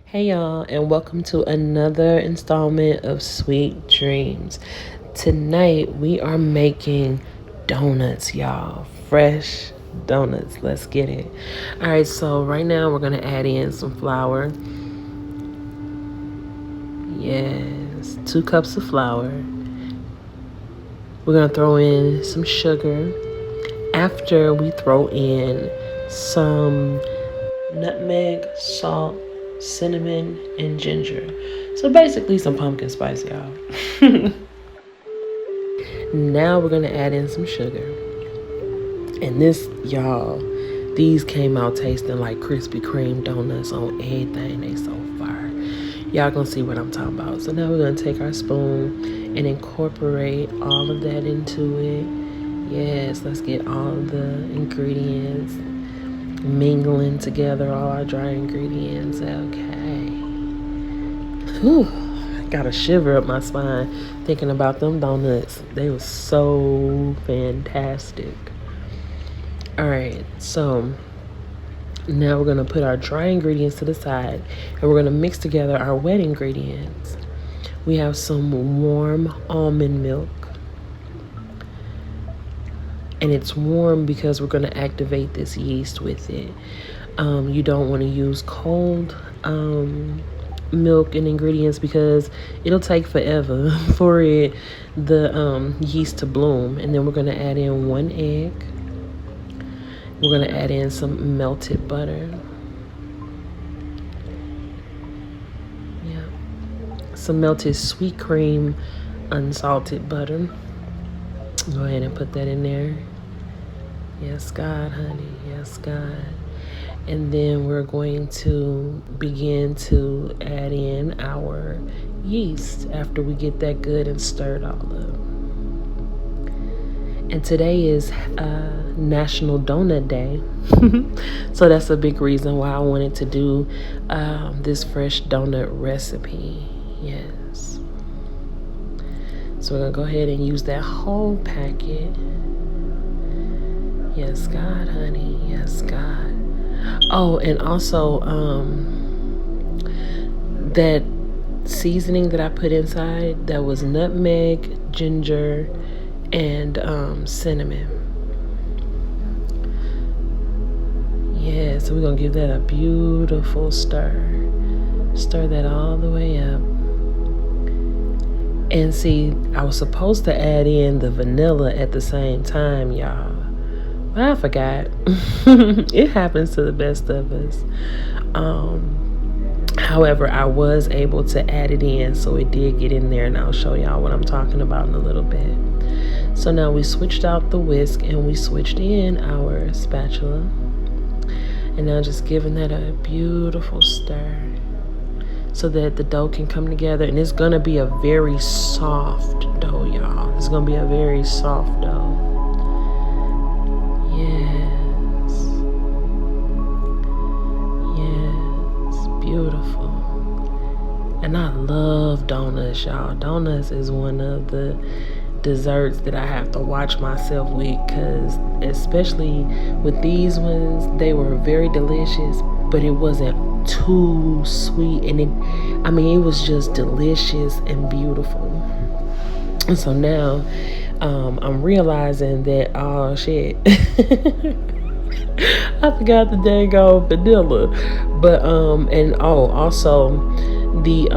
Hey y'all, and welcome to another installment of Sweet Dreams. Tonight we are making donuts, y'all. Fresh donuts. Let's get it. All right, so right now we're going to add in some flour. Yes, 2 cups of flour. We're going to throw in some sugar. After we throw in some nutmeg, salt, cinnamon, and ginger. So basically some pumpkin spice, y'all. Now we're gonna add in some sugar. And this, y'all, these came out tasting like Krispy Kreme donuts on everything. They so fire. Y'all gonna see what I'm talking about. So now we're gonna take our spoon and incorporate all of that into it. Yes, let's get all the ingredients mingling together, all our dry ingredients. Okay. Whew, got a shiver up my spine thinking about them donuts. They were so fantastic. All right, so now we're gonna put our dry ingredients to the side and we're gonna mix together our wet ingredients. We have some warm almond milk. And it's warm because we're going to activate this yeast with it. You don't want to use cold milk and ingredients because it'll take forever for the yeast to bloom. And then we're going to add in 1 egg. We're going to add in some melted butter. Yeah. Some melted sweet cream, unsalted butter. Go ahead and put that in there. Yes, God, honey. Yes, God. And then we're going to begin to add in our yeast after we get that good and stirred all up. And today is National Donut Day. So that's a big reason why I wanted to do this fresh donut recipe. Yes. So we're going to go ahead and use that whole packet. Yes, God, honey. Yes, God. Oh, and also that seasoning that I put inside, that was nutmeg, ginger, and cinnamon. Yeah, so we're going to give that a beautiful stir. Stir that all the way up. And see, I was supposed to add in the vanilla at the same time, y'all. But I forgot. It happens to the best of us. However, I was able to add it in, so it did get in there, and I'll show y'all what I'm talking about in a little bit. So now we switched out the whisk and we switched in our spatula. And now just giving that a beautiful stir so that the dough can come together. And it's gonna be a very soft dough, y'all. It's gonna be a very soft dough. Yes. Yes. Beautiful. And I love donuts, y'all. Donuts is one of the desserts that I have to watch myself with, because especially with these ones, they were very delicious, but it wasn't too sweet. And it was just delicious and beautiful. And so now I'm realizing that, oh shit, I forgot the dang old vanilla. But and also the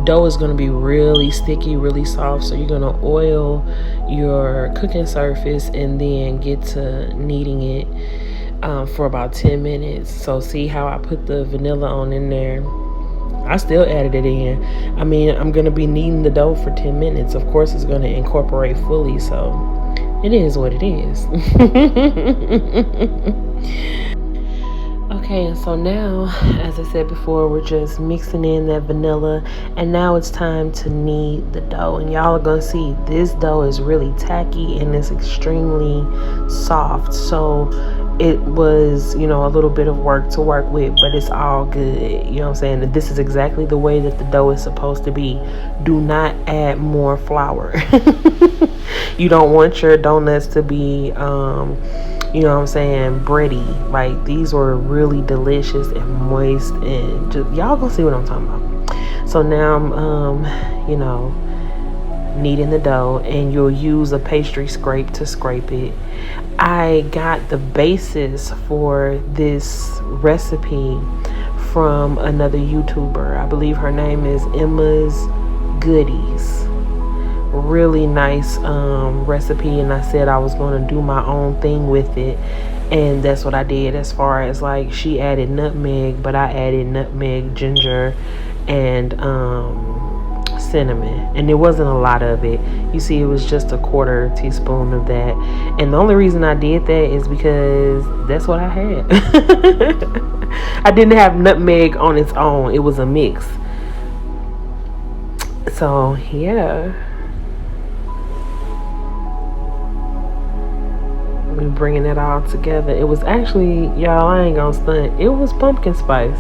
dough is going to be really sticky, really soft. So you're going to oil your cooking surface and then get to kneading it for about 10 minutes. So see how I put the vanilla on in there. I still added it in. I'm going to be kneading the dough for 10 minutes. Of course, it's going to incorporate fully, so it is what it is. Okay, and so now, as I said before, we're just mixing in that vanilla, and now it's time to knead the dough. And y'all are going to see this dough is really tacky and it's extremely soft. So it was, a little bit of work to work with, but it's all good. You know what I'm saying? This is exactly the way that the dough is supposed to be. Do not add more flour. You don't want your donuts to be you know what I'm saying, bready. Like, these were really delicious and moist, and just, y'all gonna see what I'm talking about. So now I'm you know, kneading the dough, and you'll use a pastry scrape to scrape it. I got the basis for this recipe from another YouTuber. I believe her name is Emma's Goodies. Really nice recipe, and I said I was going to do my own thing with it, and that's what I did. As far as, like, she added nutmeg, but I added nutmeg, ginger, and cinnamon, and there wasn't a lot of it. You see, it was just a quarter teaspoon of that, and the only reason I did that is because that's what I had. I didn't have nutmeg on its own. It was a mix. So yeah, we bringing it all together. It was actually, y'all, I ain't gonna stunt, it was pumpkin spice.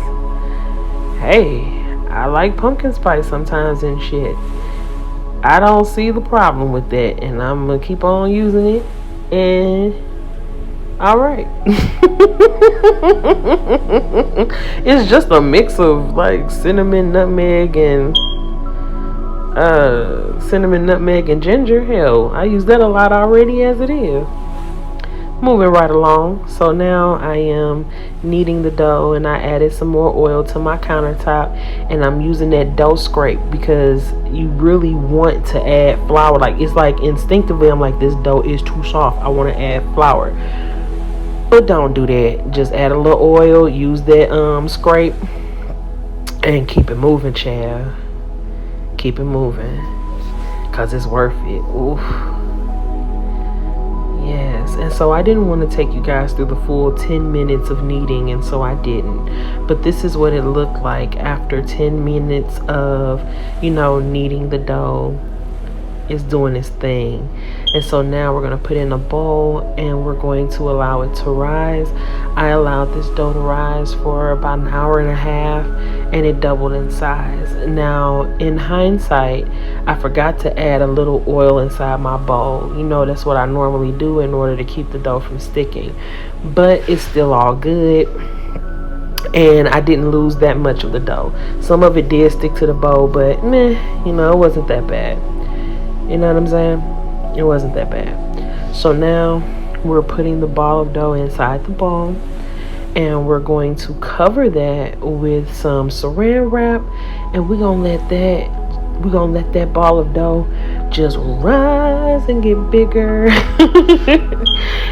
Hey, I like pumpkin spice sometimes and shit. I don't see the problem with that, and I'm gonna keep on using it. And all right. It's just a mix of, like, cinnamon, nutmeg, and ginger. Hell, I use that a lot already as it is. Moving right along. So now I am kneading the dough, and I added some more oil to my countertop, and I'm using that dough scrape because you really want to add flour. Like, it's like instinctively I'm like, this dough is too soft, I want to add flour. But don't do that. Just add a little oil, use that scrape, and keep it moving, child. Keep it moving, cause it's worth it. Oof. Yes, and so I didn't want to take you guys through the full 10 minutes of kneading, and so I didn't. But this is what it looked like after 10 minutes of, you know, kneading the dough. It's doing its thing. And so now we're going to put in a bowl, and we're going to allow it to rise. I allowed this dough to rise for about an hour and a half, and it doubled in size. Now, in hindsight, I forgot to add a little oil inside my bowl. You know, that's what I normally do in order to keep the dough from sticking. But it's still all good, and I didn't lose that much of the dough. Some of it did stick to the bowl, but meh, you know, it wasn't that bad. You know what I'm saying? It wasn't that bad. So now we're putting the ball of dough inside the bowl, and we're going to cover that with some saran wrap, and we're gonna let that ball of dough just rise and get bigger.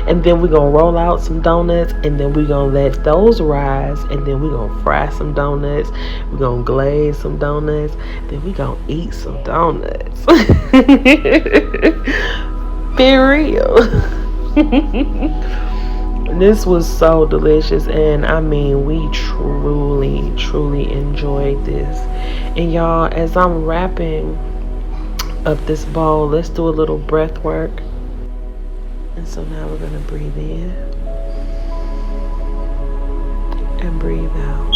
And then we're gonna roll out some donuts, and then we're gonna let those rise, and then we're gonna fry some donuts, we're gonna glaze some donuts, then we're gonna eat some donuts. Be real. This was so delicious, and I mean, we truly enjoyed this. And y'all, as I'm wrapping up this bowl, let's do a little breath work. And so now we're going to breathe in and breathe out.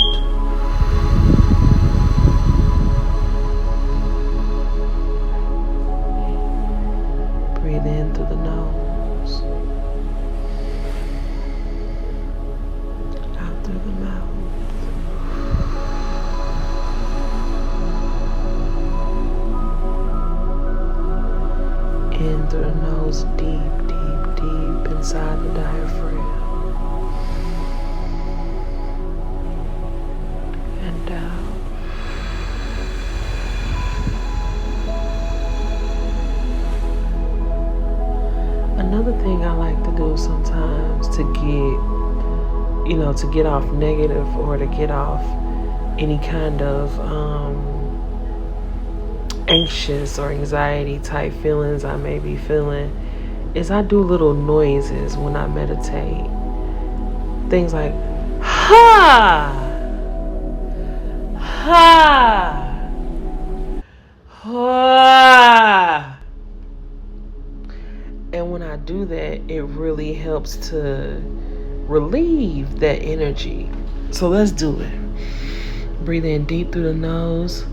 Breathe in through the nose, out through the mouth. In through the nose, deep inside the diaphragm, and out. Another thing I like to do sometimes to get off negative, or to get off any kind of anxious or anxiety type feelings I may be feeling, is I do little noises when I meditate. Things like, ha, ha, ha. And when I do that, it really helps to relieve that energy. So let's do it. Breathe in deep through the nose.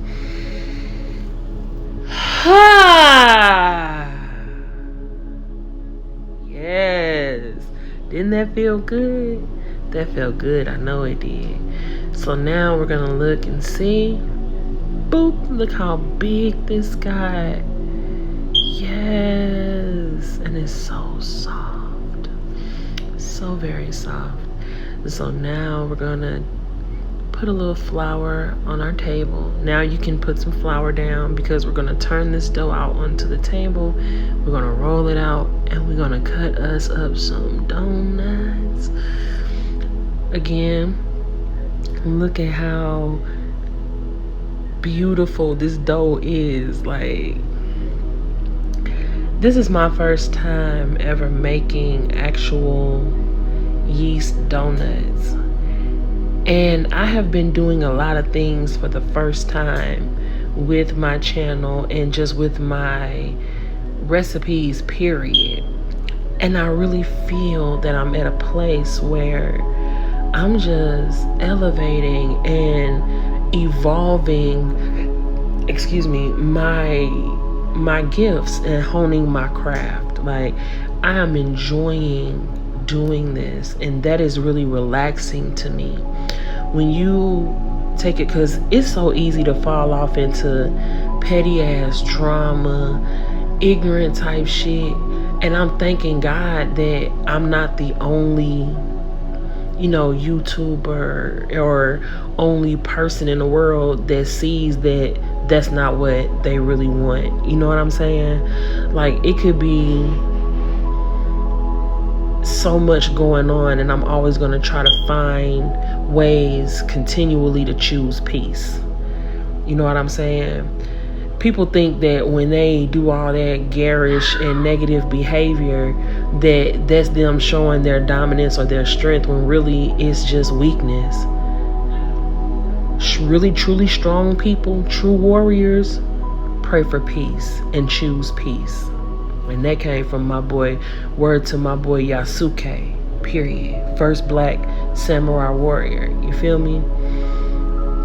Ha! Yes. Didn't that feel good? That felt good. I know it did. So now we're gonna look and see. Boop, look how big this got. Yes, and it's so soft. So very soft. So now we're gonna put a little flour on our table. Now you can put some flour down because we're gonna turn this dough out onto the table. We're gonna roll it out and we're gonna cut us up some donuts. Again, look at how beautiful this dough is. Like, this is my first time ever making actual yeast donuts. And I have been doing a lot of things for the first time with my channel and just with my recipes, period. And I really feel that I'm at a place where I'm just elevating and evolving, my gifts and honing my craft. Like, I am enjoying doing this, and that is really relaxing to me. When you take it, because it's so easy to fall off into petty ass drama, ignorant type shit, and I'm thanking God that I'm not the only YouTuber or only person in the world that sees that that's not what they really want. You know what I'm saying? Like, it could be so much going on, and I'm always going to try to find ways continually to choose peace. You know what I'm saying? People think that when they do all that garish and negative behavior, that's them showing their dominance or their strength, when really it's just weakness. Really, truly strong people, true warriors, pray for peace and choose peace. And that came from my boy, word to my boy Yasuke, period. First black samurai warrior. You feel me?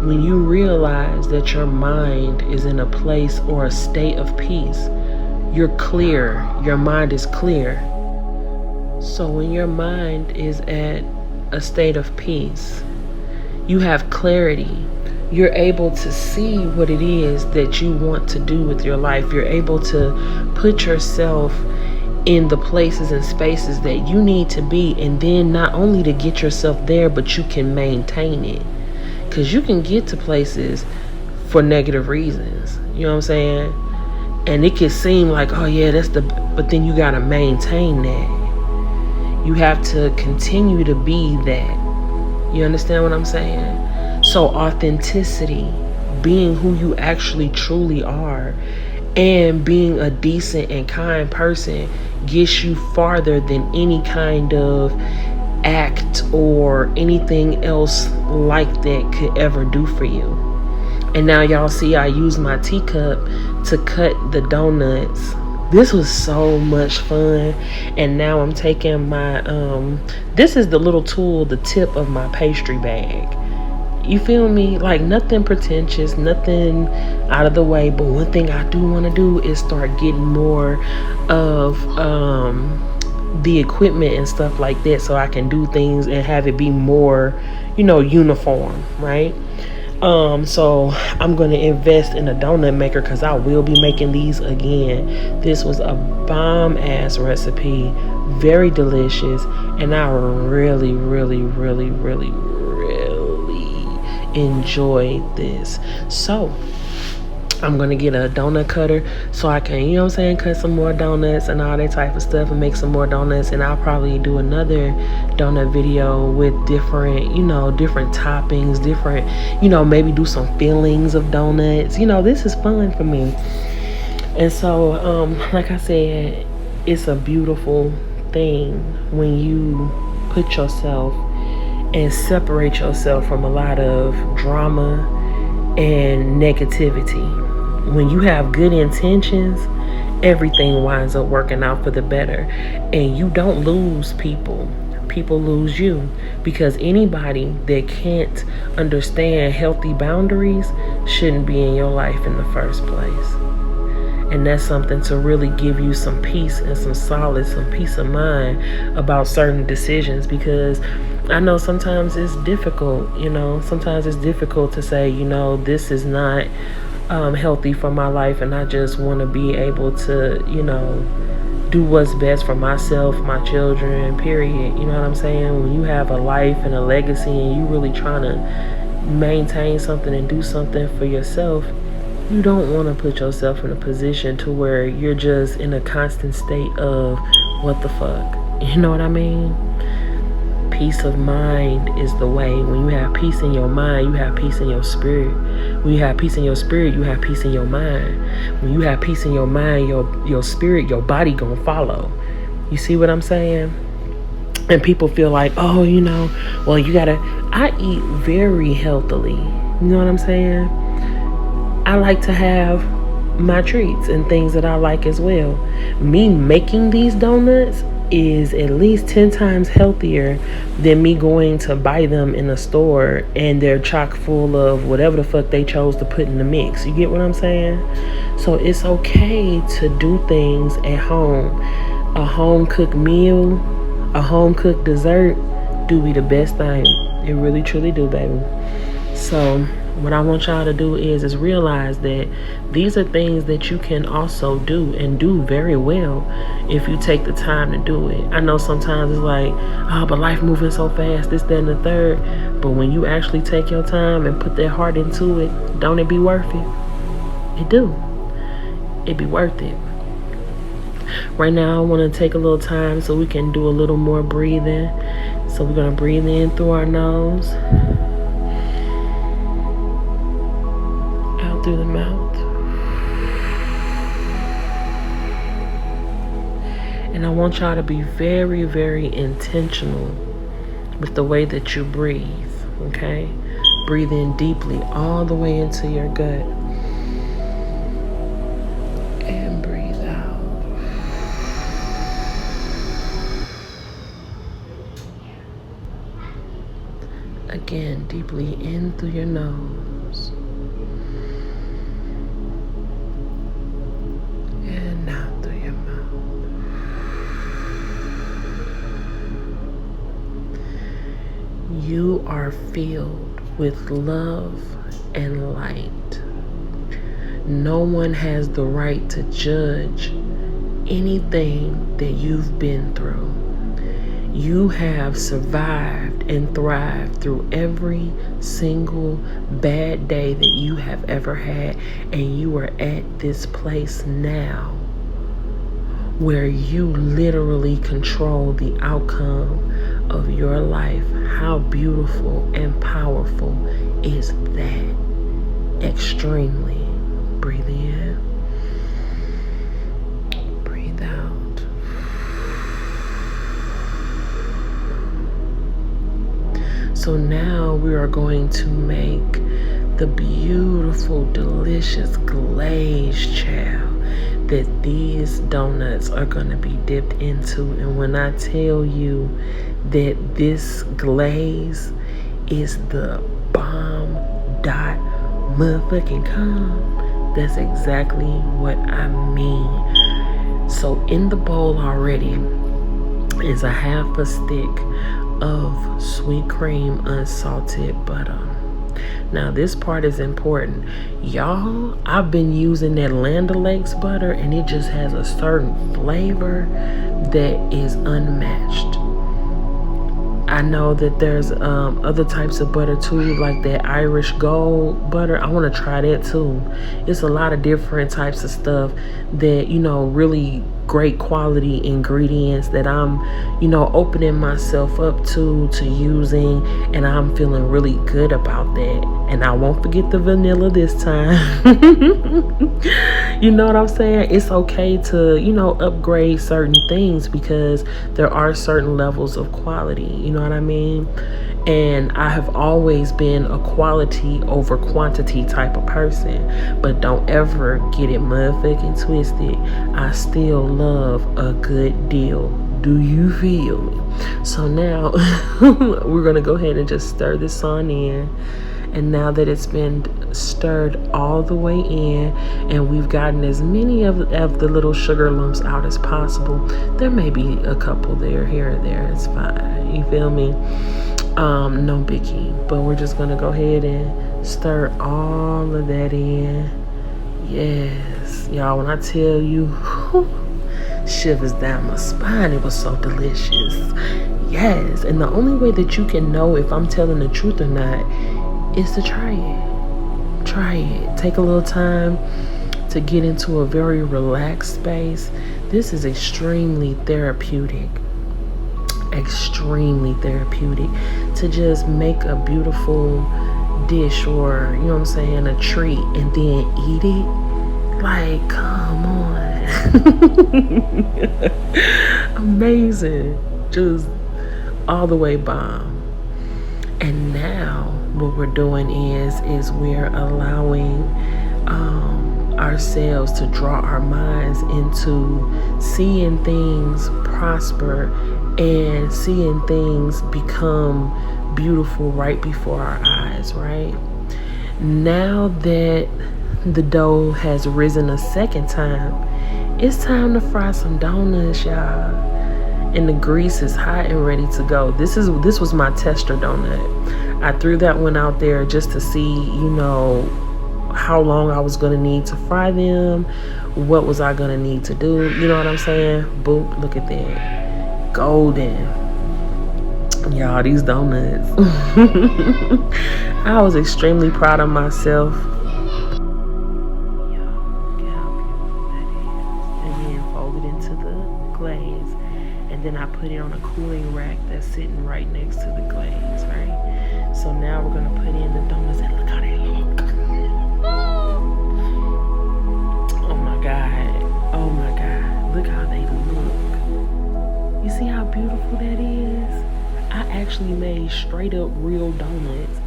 When you realize that your mind is in a place or a state of peace, you're clear. Your mind is clear. So when your mind is at a state of peace, you have clarity. You're able to see what it is that you want to do with your life. You're able to put yourself in the places and spaces that you need to be, and then not only to get yourself there, but you can maintain it. Because you can get to places for negative reasons. You know what I'm saying? And it can seem like, oh yeah, but then you got to maintain that. You have to continue to be that. You understand what I'm saying? So authenticity, being who you actually truly are, and being a decent and kind person gets you farther than any kind of act or anything else like that could ever do for you. And now y'all see I use my teacup to cut the donuts. This was so much fun. And now I'm taking my this is the little tool, the tip of my pastry bag. You feel me? Like, nothing pretentious, nothing out of the way. But one thing I do want to do is start getting more of the equipment and stuff like that, so I can do things and have it be more, uniform, right? So I'm going to invest in a donut maker, because I will be making these again. This was a bomb ass recipe, very delicious, and I really, really, really, really, really enjoyed this. So I'm gonna get a donut cutter so I can, cut some more donuts and all that type of stuff, and make some more donuts. And I'll probably do another donut video with different, different toppings, different, maybe do some fillings of donuts. This is fun for me. And so, like I said, it's a beautiful thing when you put yourself and separate yourself from a lot of drama and negativity. When you have good intentions, everything winds up working out for the better. And you don't lose people. People lose you. Because anybody that can't understand healthy boundaries shouldn't be in your life in the first place. And that's something to really give you some peace and some solace, some peace of mind about certain decisions. Because I know sometimes it's difficult, sometimes it's difficult to say, this is not healthy for my life, and I just want to be able to, do what's best for myself, my children, period. You know what I'm saying? When you have a life and a legacy and you really trying to maintain something and do something for yourself, you don't want to put yourself in a position to where you're just in a constant state of what the fuck. You know what I mean? Peace of mind is the way. When you have peace in your mind, you have peace in your spirit. When you have peace in your spirit, you have peace in your mind. When you have peace in your mind, your spirit, your body gonna follow. You see what I'm saying? And people feel like, oh, well, you gotta. I eat very healthily. You know what I'm saying? I like to have my treats and things that I like as well. Me making these donuts is at least 10 times healthier than me going to buy them in a store and they're chock full of whatever the fuck they chose to put in the mix. You get what I'm saying? So it's okay to do things at home. A home cooked meal, a home cooked dessert do be the best thing. It really truly do, baby. So what I want y'all to do is realize that these are things that you can also do and do very well if you take the time to do it. I know sometimes it's like, oh, but life moving so fast, this, that, and the third. But when you actually take your time and put that heart into it, don't it be worth it? It do. It be worth it. Right now, I want to take a little time so we can do a little more breathing. So we're going to breathe in through our nose, out through the mouth. And I want y'all to be very, very intentional with the way that you breathe, okay? Breathe in deeply all the way into your gut. And breathe out. Again, deeply in through your nose. And out through your mouth. You are filled with love and light. No one has the right to judge anything that you've been through. You have survived and thrived through every single bad day that you have ever had, and you are at this place now where you literally control the outcome of your life. How beautiful and powerful is that? Extremely. Breathe in. Breathe out. So now we are going to make the beautiful, delicious glazed chow that these donuts are going to be dipped into. And when I tell you that this glaze is the bomb dot motherfucking com, that's exactly what I mean. So in the bowl already is a half a stick of sweet cream unsalted butter. Now this part is important. Y'all, I've been using that Land O'Lakes butter and it just has a certain flavor that is unmatched. I know that there's other types of butter too, like that Irish Gold butter. I want to try that too. It's a lot of different types of stuff that, really great quality ingredients that I'm, opening myself up to using, and I'm feeling really good about that. And I won't forget the vanilla this time. You know what I'm saying? It's okay to, upgrade certain things because there are certain levels of quality. You know what I mean? And I have always been a quality over quantity type of person. But don't ever get it motherfucking twisted. I still love a good deal. Do you feel me? So now we're going to go ahead and just stir this on in. And now that it's been stirred all the way in, and we've gotten as many of the little sugar lumps out as possible. There may be a couple there, here or there. It's fine. You feel me? No biggie. But we're just gonna go ahead and stir all of that in. Yes, y'all, when I tell you, shivers down my spine. It was so delicious. Yes, and the only way that you can know if I'm telling the truth or not is to try it. Try it. Take a little time to get into a very relaxed space. This is extremely therapeutic. Extremely therapeutic to just make a beautiful dish, or you know what I'm saying, a treat, and then eat it. Like, come on. Amazing. Just all the way bomb. And now what we're doing is we're allowing ourselves to draw our minds into seeing things prosper and seeing things become beautiful right before our eyes, right? Now that the dough has risen a second time, it's time to fry some donuts, y'all. And the grease is hot and ready to go. This was my tester donut. I threw that one out there just to see, you know, how long I was gonna need to fry them, what was I gonna need to do, you know what I'm saying? Boop, look at that. Golden. Y'all, these donuts. I was extremely proud of myself. And then I put it on a cooling rack that's sitting right next to the glaze, right? So now we're gonna put in the donuts, and look how they look. Oh my God, oh my God, look how they look. You see how beautiful that is? I actually made straight up real donuts.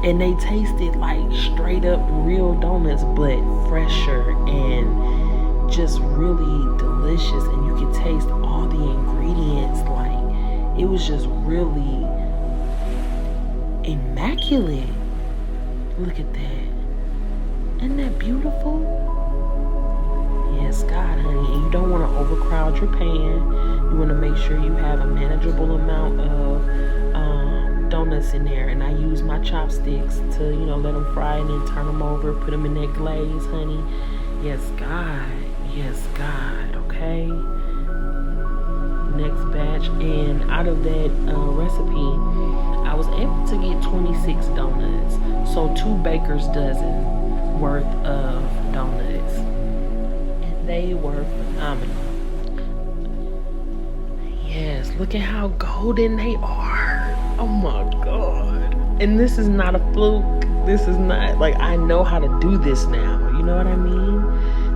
And they tasted like straight up real donuts, but fresher and just really delicious, and you could taste all the ingredients. Like, it was just really immaculate. Look at that. Isn't that beautiful? Yes, God, honey. And you don't want to overcrowd your pan. You want to make sure you have a manageable amount of donuts in there. And I use my chopsticks to, you know, let them fry and then turn them over, put them in that glaze, honey. Yes, God. Yes, God. Okay. Next batch. And out of that recipe, I was able to get 26 donuts. So 2 baker's dozen worth of donuts. And they were phenomenal. Yes, look at how golden they are. Oh my God. And this is not a fluke. This is not, like, I know how to do this now. You know what I mean?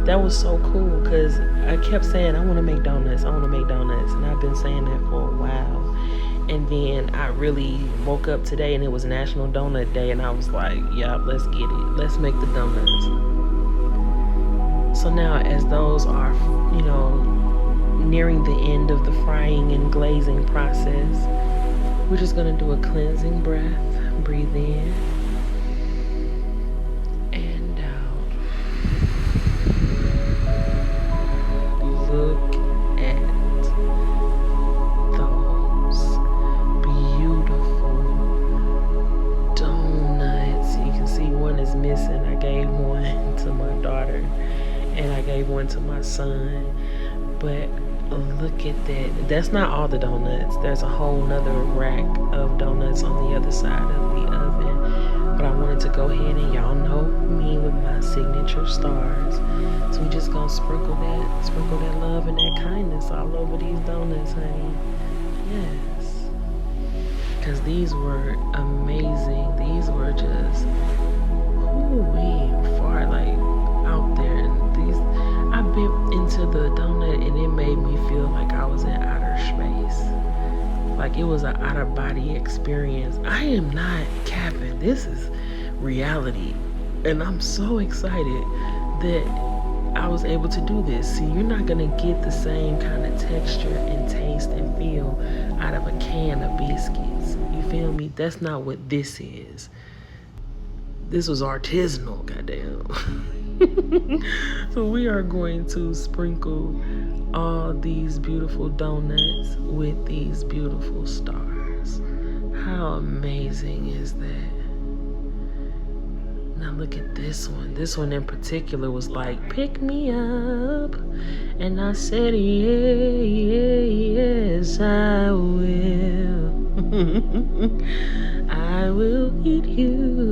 That was so cool, because I kept saying, I want to make donuts. I want to make donuts. And I've been saying that for a while. And then I really woke up today and it was National Donut Day. And I was like, yeah, let's get it. Let's make the donuts. So now as those are, you know, nearing the end of the frying and glazing process, we're just going to do a cleansing breath. Breathe in and out. Look at those beautiful donuts. You can see one is missing. I gave one to my daughter and I gave one to my son. But look at that. That's not all the donuts. There's a whole nother rack of donuts on the other side of the oven. But I wanted to go ahead, and y'all know me with my signature stars. So we just gonna sprinkle that love and that kindness all over these donuts, honey. Yes. Because these were amazing. These were just far, like, out there. And these, I bit into the donut and it made me feel like I was in outer space. Like it was an outer body experience. I am not capping. This is reality. And I'm so excited that I was able to do this. See, you're not gonna get the same kind of texture and taste and feel out of a can of biscuits. You feel me? That's not what this is. This was artisanal, goddamn. So we are going to sprinkle all these beautiful donuts with these beautiful stars. How amazing is that? Now look at this one. This one in particular was like, pick me up. And I said, yeah, yes, I will. I will eat you